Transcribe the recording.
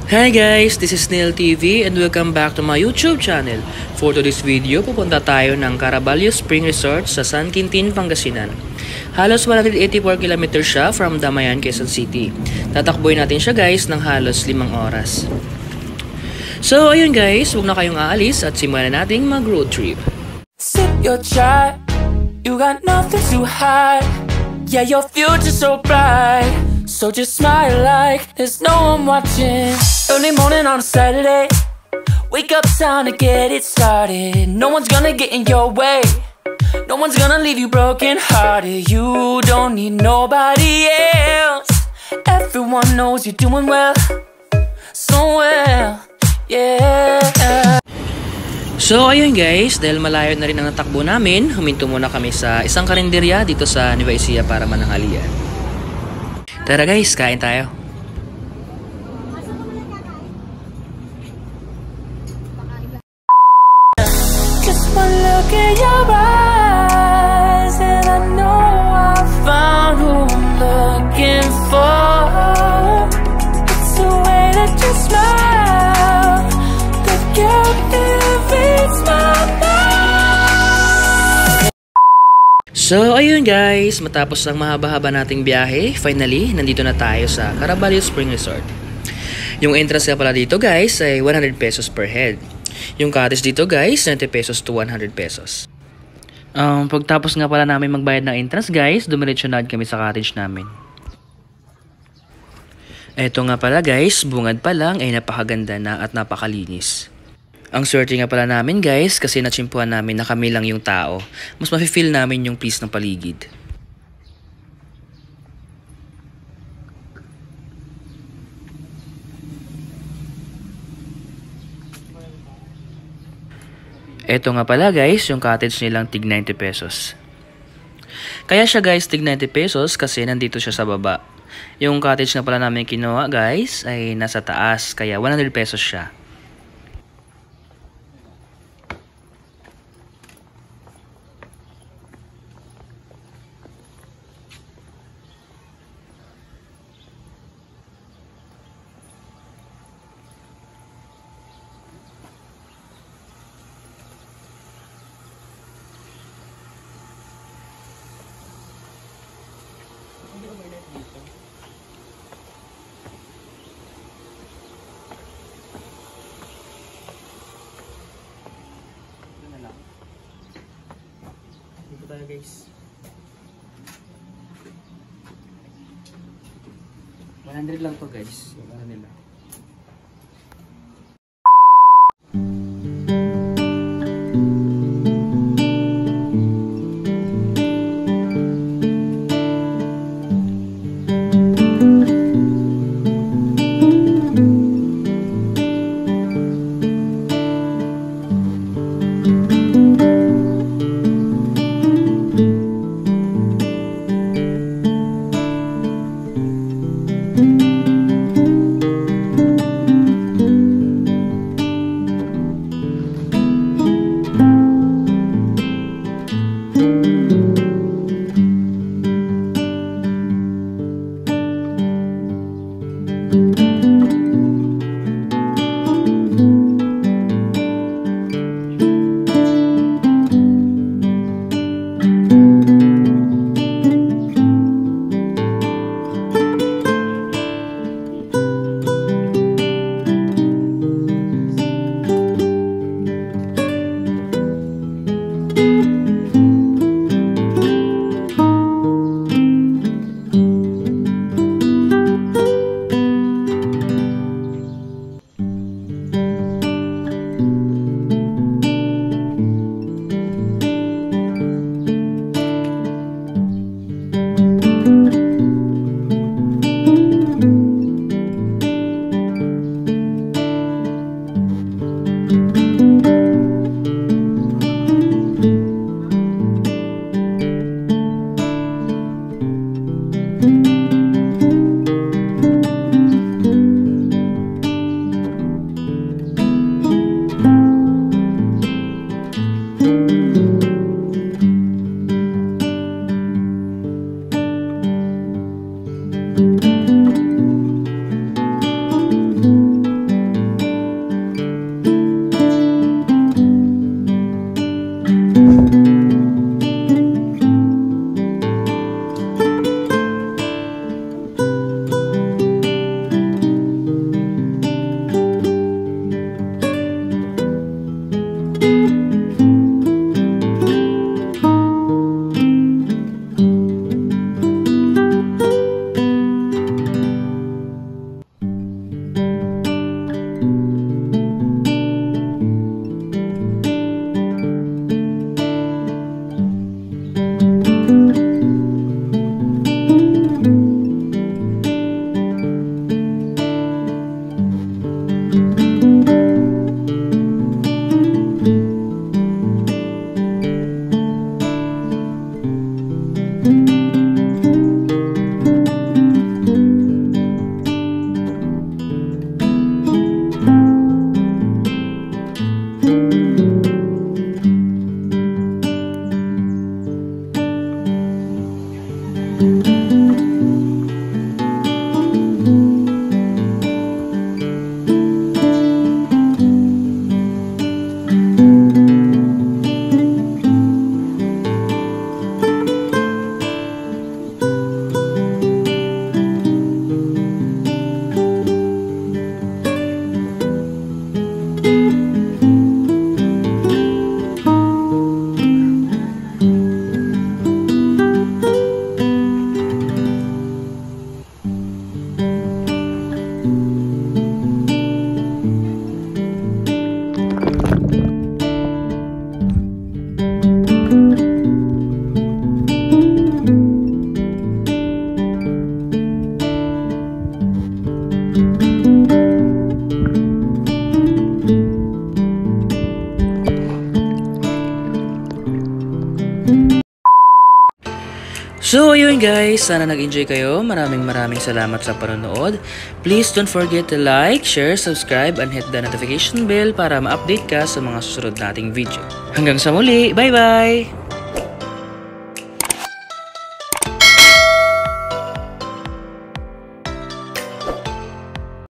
Hi guys, this is Snail TV and welcome back to my YouTube channel. For today's video, pupunta tayo ng Caraballo Spring Resort sa San Quintin, Pangasinan. Halos 184 km siya from Damayan, Quezon City. Tatakboy natin siya guys ng halos 5 oras. So ayun guys, huwag na kayong aalis at simulan na nating mag-road trip. Sip your chai, you got nothing to hide. Yeah, your future's so bright. So just smile like there's no one watching. Early morning on a Saturday, wake up, time to get it started. No one's gonna get in your way, no one's gonna leave you broken hearted. You don't need nobody else. Everyone knows you're doing well, so well, yeah. So ayun guys, dahil malayo na rin ang natakbo namin, huminto muna kami sa isang karinderya dito sa Nueva Ecija para mananghalian. Tara guys, kain tayo. Just one look in your eyes and I know I found who I'm looking for. It's the way that you smile that captivates my mind. So ayun guys, matapos ang mahaba-haba nating biyahe, finally, nandito na tayo sa Caraballo Spring Resort. Yung entrance nga pala dito guys ay 100 pesos per head. Yung cottage dito guys, 90 pesos to 100 pesos. Pagtapos nga pala namin magbayad ng entrance guys, dumiretso na kami sa cottage namin. Eto nga pala guys, bungad pa lang ay napakaganda na at napakalinis. Ang swerte nga pala namin guys kasi natsimpuhan namin na kami lang yung tao. Mas mafe-feel namin yung peace ng paligid. Eto nga pala guys, yung cottage nilang tig 90 pesos. Kaya siya guys tig 90 pesos kasi nandito siya sa baba. Yung cottage na pala namin kinuha guys ay nasa taas kaya 100 pesos siya. Dito tayo guys. 100 lang to guys. Wala nila. So ayun guys, sana nag-enjoy kayo. Maraming salamat sa panonood. Please don't forget to like, share, subscribe, and hit the notification bell para ma-update ka sa mga susunod nating video. Hanggang sa muli, bye bye!